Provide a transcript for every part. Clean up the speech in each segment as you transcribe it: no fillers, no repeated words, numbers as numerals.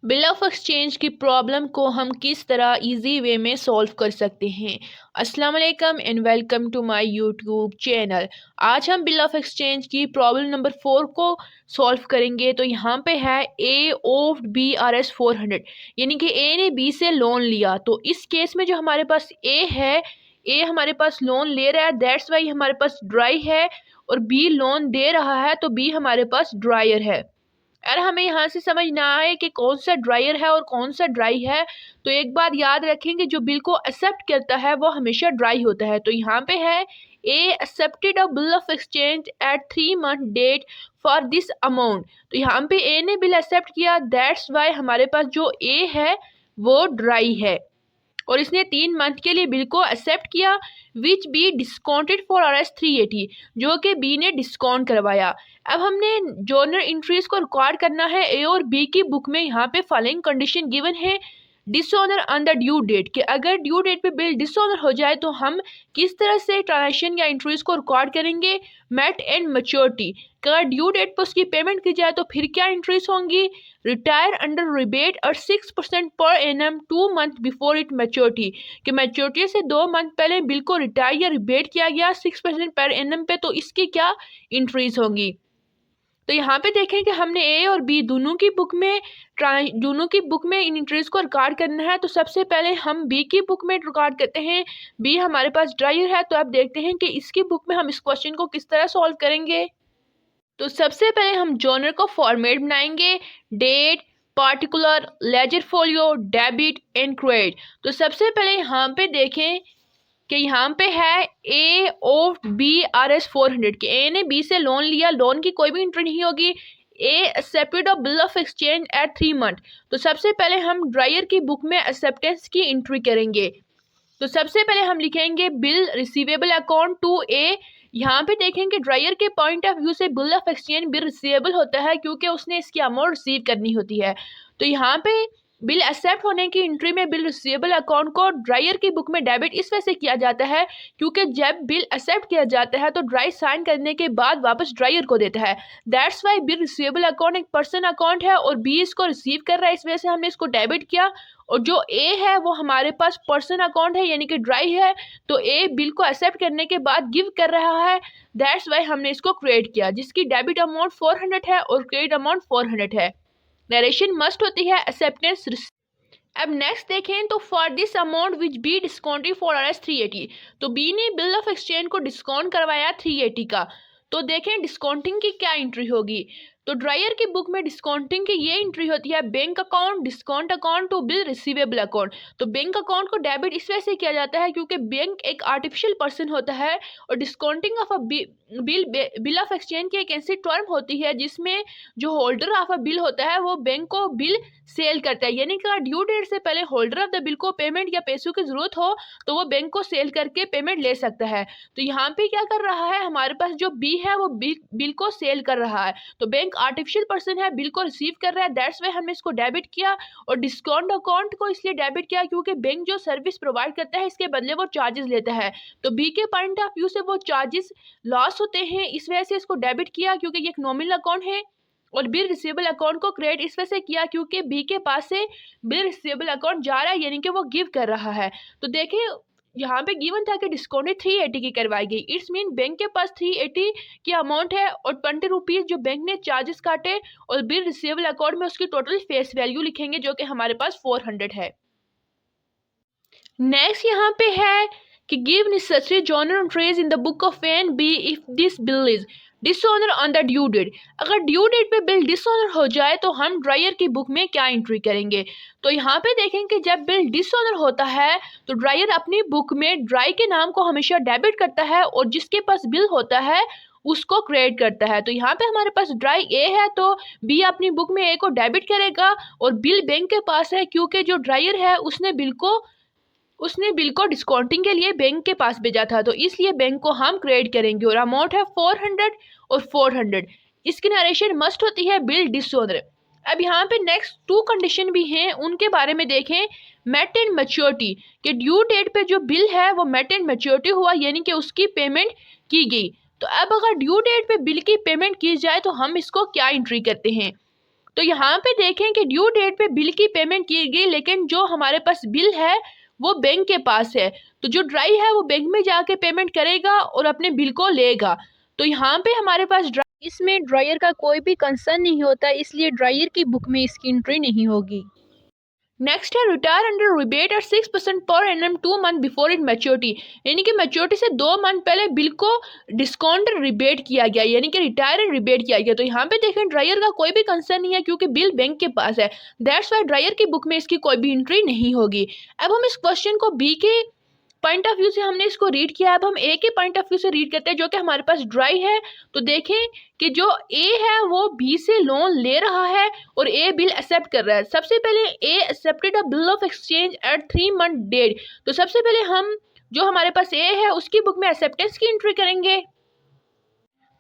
Bill of exchange की problem को हम किस तरह इजी वे में सॉल्व कर सकते हैं। अस्सलाम वालेकुम and welcome to my YouTube channel. आज हम बिल ऑफ एक्सचेंज की प्रॉब्लम नंबर 4 को सॉल्व करेंगे। तो यहाँ पे है A of B R S 400, यानी कि ए ने बी से लोन लिया। तो इस केस में जो हमारे पास ए है, ए हमारे पास लोन ले रहा है, दैट्स वाई हमारे पास ड्राई है, और बी लोन दे रहा है तो बी हमारे पास ड्रायर है। अगर हमें यहाँ से समझ ना आए कि कौन सा ड्रायर है और कौन सा ड्राई है, तो एक बात याद रखेंगे, जो बिल को एक्सेप्ट करता है वो हमेशा ड्राई होता है। तो यहाँ पे है A accepted a bill of exchange at 3 month date for this amount. तो यहाँ पे ए ने बिल एक्सेप्ट किया, दैट्स वाई हमारे पास जो ए है वो ड्राई है, और इसने 3 मंथ के लिए बिल को एक्सेप्ट किया, which be discounted for R S 380, जो कि बी ने डिस्काउंट करवाया। अब हमने जर्नल एंट्रीज को रिकॉर्ड करना है। ए और बी की बुक में यहाँ पे फॉलोइंग कंडीशन गिवन है। Dishonour on the due date, कि अगर ड्यू डेट पे बिल डिसऑनर हो जाए तो हम किस तरह से ट्रांजेक्शन या एंट्रीज को रिकॉर्ड करेंगे। मेट एंड मैच्योरिटी, अगर ड्यू डेट पर उसकी पेमेंट की जाए तो फिर क्या एंट्रीज होंगी। रिटायर अंडर रिबेट और 6% per annum 2 month before it maturity, कि मैच्योरिटी से 2 मंथ पहले बिल को रिटायर या रिबेट किया गया 6% पर एनम पे, तो इसकी क्या एंट्रीज होंगी। तो यहाँ पे देखें कि हमने ए और बी दोनों की बुक में इन एंट्रीज को रिकॉर्ड करना है। तो सबसे पहले हम बी की बुक में रिकॉर्ड करते हैं। बी हमारे पास ड्रायर है, तो अब देखते हैं कि इसकी बुक में हम इस क्वेश्चन को किस तरह सॉल्व करेंगे। तो सबसे पहले हम जर्नल को फॉर्मेट बनाएंगे, date, particular, ledger folio, debit and credit. तो सबसे पहले यहाँ पे देखें कि यहाँ पे है A of B R S 400, कि ए ने बी से लोन लिया, लोन की कोई भी एंट्री नहीं होगी। A accepted of bill of exchange at 3 month। तो सबसे पहले हम ड्रायर की बुक में एक्सेप्टेंस की एंट्री करेंगे। तो सबसे पहले हम लिखेंगे बिल रिसीवेबल अकाउंट टू ए। यहाँ पे देखेंगे ड्रायर के पॉइंट ऑफ व्यू से bill of exchange bill receivable होता है, क्योंकि उसने इसकी अमाउंट रिसीव करनी होती है। तो यहाँ पे बिल एक्सेप्ट होने की एंट्री में बिल रिसीवेबल अकाउंट को ड्रायर की बुक में डेबिट इस वजह से किया जाता है, क्योंकि जब बिल एक्सेप्ट किया जाता है तो ड्राई साइन करने के बाद वापस ड्रायर को देता है। That's why bill receivable account एक पर्सन अकाउंट है और बी इसको रिसीव कर रहा है, इस वजह से हमने इसको डेबिट किया। और जो ए है वो हमारे पास पर्सन अकाउंट है, यानी कि ड्राई है, तो ए बिल को एक्सेप्ट करने के बाद गिव कर रहा है, दैट्स वाई हमने इसको क्रिएट किया, जिसकी डेबिट अमाउंट 400 है और क्रेडिट अमाउंट 400 है। नरेशन मस्ट होती है एक्सेप्टेंस। अब नेक्स्ट देखें तो for this amount which be discounted for R S 380, तो बी ने बिल ऑफ एक्सचेंज को डिस्काउंट करवाया 380 का। तो देखें डिस्काउंटिंग की क्या एंट्री होगी। तो ड्रायर की बुक में डिस्काउंटिंग की ये एंट्री होती है, bank account discount account to bill receivable account. तो बैंक अकाउंट को डेबिट इस वजह से किया जाता है क्योंकि बैंक एक आर्टिफिशियल पर्सन होता है, और discounting of a bill of exchange की एक ऐसी टर्म होती है जिसमें जो होल्डर ऑफ अ बिल होता है वो बैंक को बिल सेल करता है, यानी कि ड्यू डेट से पहले होल्डर ऑफ द बिल को पेमेंट या पैसों की जरूरत हो तो वो बैंक को सेल करके पेमेंट ले सकता है। तो यहाँ पे क्या कर रहा है, हमारे पास जो बी है वो बिल को सेल कर रहा है, तो बैंक आर्टिफिशियल पर्सन है, बिल को रिसीव कर रहा है, दैट्स वाई हमने इसको डेबिट किया। और डिस्काउंट अकाउंट को इसलिए डेबिट किया क्योंकि बैंक जो सर्विस प्रोवाइड करता है इसके बदले वो चार्जेस लेता है, तो बी के पॉइंट ऑफ व्यू से वो चार्जेस लॉस होते हैं, इस वजह से इसको डेबिट किया क्योंकि ये एक नॉमिनल अकाउंट है। और बिल रिसीवेबल अकाउंट को क्रेडिट इस वजह से किया क्योंकि बी के पास से बिल रिसीवेबल अकाउंट जा रहा है, यानी कि वो गिव कर रहा है। तो देखिए यहाँ पे गिवन था कि डिस्काउंटेड 380 की करवाई गई, इट्स मीन बैंक के पास 380 की अमाउंट है और 20 रुपीज़ जो बैंक ने चार्जेस काटे, और बिल रिसीवेबल अकाउंट में उसकी टोटल फेस वैल्यू लिखेंगे जो कि हमारे पास 400 है। नेक्स्ट यहाँ पे है कि give necessary journal entries in the book of N B if this bill is dishonour on the due date. अगर ड्यू डेट पे बिल डिसऑनर हो जाए तो हम ड्रायर की बुक में क्या एंट्री करेंगे। तो यहाँ पे देखें कि जब बिल डिसऑनर होता है तो ड्रायर अपनी बुक में ड्राई के नाम को हमेशा डेबिट करता है और जिसके पास बिल होता है उसको क्रेडिट करता है। तो यहाँ पे हमारे पास ड्राई ए है तो बी अपनी बुक में ए को डेबिट करेगा, और बिल बैंक के पास है क्योंकि जो ड्रायर है उसने बिल को डिस्काउंटिंग के लिए बैंक के पास भेजा था, तो इसलिए बैंक को हम क्रेडिट करेंगे, और अमाउंट है 400 और 400। इसकी नरेशन मस्ट होती है बिल डिसऑनर। अब यहाँ पे नेक्स्ट 2 कंडीशन भी हैं, उनके बारे में देखें। मेट एंड मैच्योरिटी, कि ड्यू डेट पे जो बिल है वो मेट एंड मैच्योरिटी हुआ, यानी कि उसकी पेमेंट की गई। तो अब अगर ड्यू डेट पे बिल की पेमेंट की जाए तो हम इसको क्या एंट्री करते हैं। तो यहाँ पे देखें कि ड्यू डेट पे बिल की पेमेंट की गई, लेकिन जो हमारे पास बिल है वो बैंक के पास है। तो जो ड्राई है वो बैंक में जाके पेमेंट करेगा और अपने बिल को लेगा। तो यहाँ पे हमारे पास इसमें ड्रायर का कोई भी कंसर्न नहीं होता, इसलिए ड्रायर की बुक में इसकी एंट्री नहीं होगी। नेक्स्ट है retire under rebate at 6% per annum 2 month before it maturity, यानी कि मैच्योरिटी से 2 मंथ पहले बिल को डिस्काउंट रिबेट किया गया, यानी कि रिटायर एंड रिबेट किया गया। तो यहाँ पे देखें ड्रायर का कोई भी कंसर्न नहीं है क्योंकि बिल बैंक के पास है, दैट्स वाई ड्रायर की बुक में इसकी कोई भी एंट्री नहीं होगी। अब हम इस क्वेश्चन को बी के पॉइंट ऑफ व्यू से हमने इसको रीड किया। अब हम ए के पॉइंट ऑफ व्यू से रीड करते हैं जो कि हमारे पास ड्राई है। तो देखें कि जो ए है वो बी से लोन ले रहा है और ए बिल एक्सेप्ट कर रहा है। सबसे पहले A accepted a bill of exchange at 3 month date. तो सबसे पहले हम जो हमारे पास ए है उसकी बुक में एक्सेप्टेंस की एंट्री करेंगे।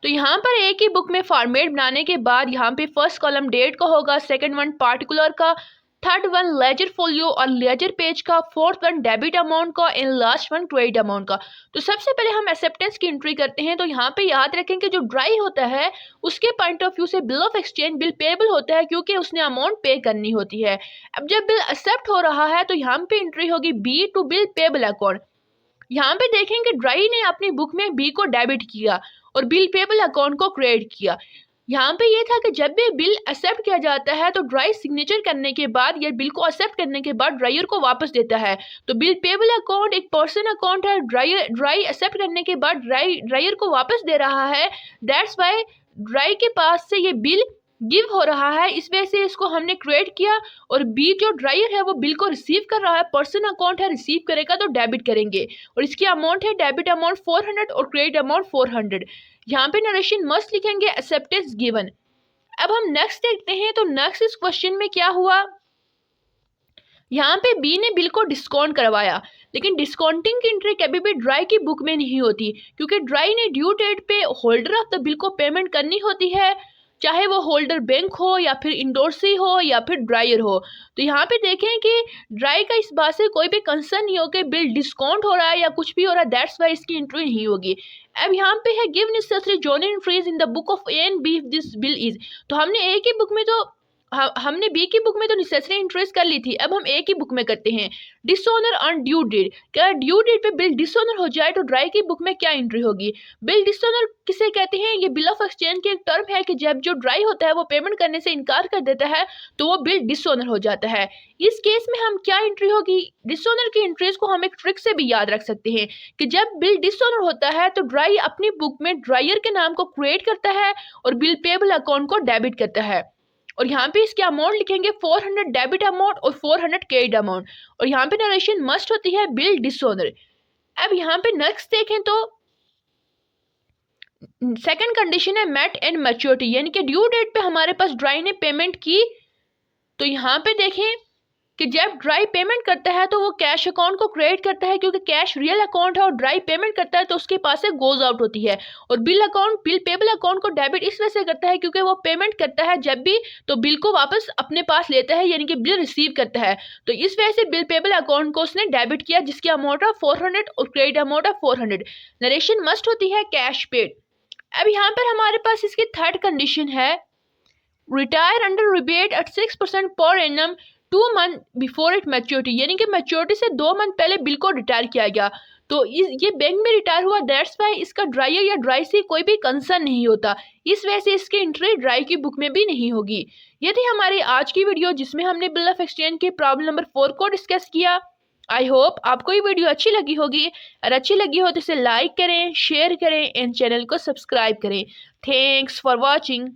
तो यहाँ पर ए की बुक में फॉर्मेट बनाने के बाद यहाँ पे फर्स्ट कॉलम डेट का होगा, सेकंड वन पार्टिकुलर का, थर्ड वन लेजर फोलियो और लेजर पेज का, फोर्थ वन डेबिट अमाउंट का and last one credit amount का। तो सबसे पहले हम एक्सेप्टेंस की एंट्री करते हैं। तो यहाँ पे याद रखें कि जो ड्राई होता है उसके पॉइंट ऑफ व्यू से bill of exchange bill payable होता है क्योंकि उसने अमाउंट पे करनी होती है। अब जब बिल एक्सेप्ट हो रहा है तो यहाँ पे एंट्री होगी B to bill payable account. यहाँ पे देखें कि ड्राई ने अपनी बुक में बी को डेबिट किया और बिल पेबल अकाउंट को क्रेडिट किया। यहाँ पे ये था कि जब भी बिल एक्सेप्ट किया जाता है तो ड्राई सिग्नेचर करने के बाद या बिल को एक्सेप्ट करने के बाद ड्रायर को वापस देता है। तो बिल पेबल अकाउंट एक पर्सन अकाउंट है, ड्राई एक्सेप्ट करने के बाद ड्रायर को वापस दे रहा है, दैट्स वाई ड्राई के पास से ये बिल गिव हो रहा है, इस वजह से इसको हमने क्रिएट किया। और बी जो ड्रायर है वो बिल को रिसीव कर रहा है, पर्सन अकाउंट है, रिसीव करेगा तो डेबिट करेंगे और इसकी अमाउंट है डेबिट अमाउंट 400 और क्रेडिट अमाउंट 400। यहाँ पे नरेशन मस्ट लिखेंगे एक्सेप्टेंस गिवन। अब हम नेक्स्ट देखते हैं। तो नेक्स्ट इस क्वेश्चन में क्या हुआ, यहाँ पे बी ने बिल को डिस्काउंट करवाया, लेकिन डिस्काउंटिंग की एंट्री कभी भी ड्राई की बुक में नहीं होती क्योंकि ड्राई ने ड्यू डेट पे होल्डर ऑफ द बिल को पेमेंट करनी होती है, चाहे वो होल्डर बैंक हो या फिर इंडोर्सी हो या फिर ड्रायर हो। तो यहाँ पे देखें कि ड्राई का इस बात से कोई भी कंसर्न नहीं हो कि बिल डिस्काउंट हो रहा है या कुछ भी हो रहा है, दैट्स वाई इसकी एंट्री नहीं होगी। अब यहाँ पे है give necessary journal entries in the book of A and B if this bill is. तो हमने ए की बुक में तो हमने बी की बुक में तो नेसेसरी एंट्रीज कर ली थी, अब हम ए की बुक में करते हैं। डिसऑनर ऑन ड्यू डेट, क्या ड्यू डेट पे बिल डिसऑनर हो जाए तो ड्राई की बुक में क्या एंट्री होगी। बिल डिसऑनर किसे कहते हैं, ये बिल ऑफ एक्सचेंज की एक टर्म है कि जब जो ड्राई होता है वो पेमेंट करने से इनकार कर देता है तो वो बिल डिसऑनर हो जाता है। इस केस में हम क्या एंट्री होगी, डिसऑनर की एंट्रीज को हम एक ट्रिक से भी याद रख सकते हैं कि जब बिल डिसऑनर होता है तो ड्राई अपनी बुक में ड्रायर के नाम को क्रिएट करता है और बिल पेबल अकाउंट को डेबिट करता है और यहाँ पे इसके अमाउंट लिखेंगे 400 डेबिट अमाउंट और 400 क्रेडिट अमाउंट और यहाँ पे नरेशन मस्ट होती है बिल डिसऑनर। अब यहाँ पे नेक्स्ट देखें तो सेकंड कंडीशन है मेट एंड मैच्योरिटी, यानी कि ड्यू डेट पे हमारे पास ड्राई ने पेमेंट की। तो यहाँ पे देखें कि जब ड्राई पेमेंट करता है तो वो कैश अकाउंट को क्रेडिट करता है क्योंकि कैश रियल अकाउंट है और ड्राई पेमेंट करता है तो उसके पास से गोज आउट होती है। और bill account bill payable account को डेबिट इस वजह से करता है क्योंकि वो पेमेंट करता है जब भी तो बिल को वापस अपने पास लेता है, यानी कि बिल रिसीव करता है। तो इस वजह से बिल पेबल अकाउंट को उसने डेबिट किया जिसकी अमाउंट ऑफ 400 और credit amount of 400। Narration must होती है कैश पेड। अब यहाँ पर हमारे पास इसकी थर्ड कंडीशन है retire under rebate at 6% per annum 2 month before it maturity, यानी कि मैच्योरिटी से 2 मंथ पहले बिल को रिटायर किया गया। तो ये बैंक में रिटायर हुआ, दैट्स वाई इसका ड्रायर या ड्राई से कोई भी कंसर्न नहीं होता, इस वजह से इसकी एंट्री ड्राई की बुक में भी नहीं होगी। ये थी हमारी आज की वीडियो जिसमें हमने बिल ऑफ एक्सचेंज के प्रॉब्लम नंबर 4 को डिस्कस किया। आई होप आपको ये वीडियो अच्छी लगी होगी, और अच्छी लगी हो तो इसे लाइक करें, शेयर करें एंड चैनल को सब्सक्राइब करें। Thanks for watching.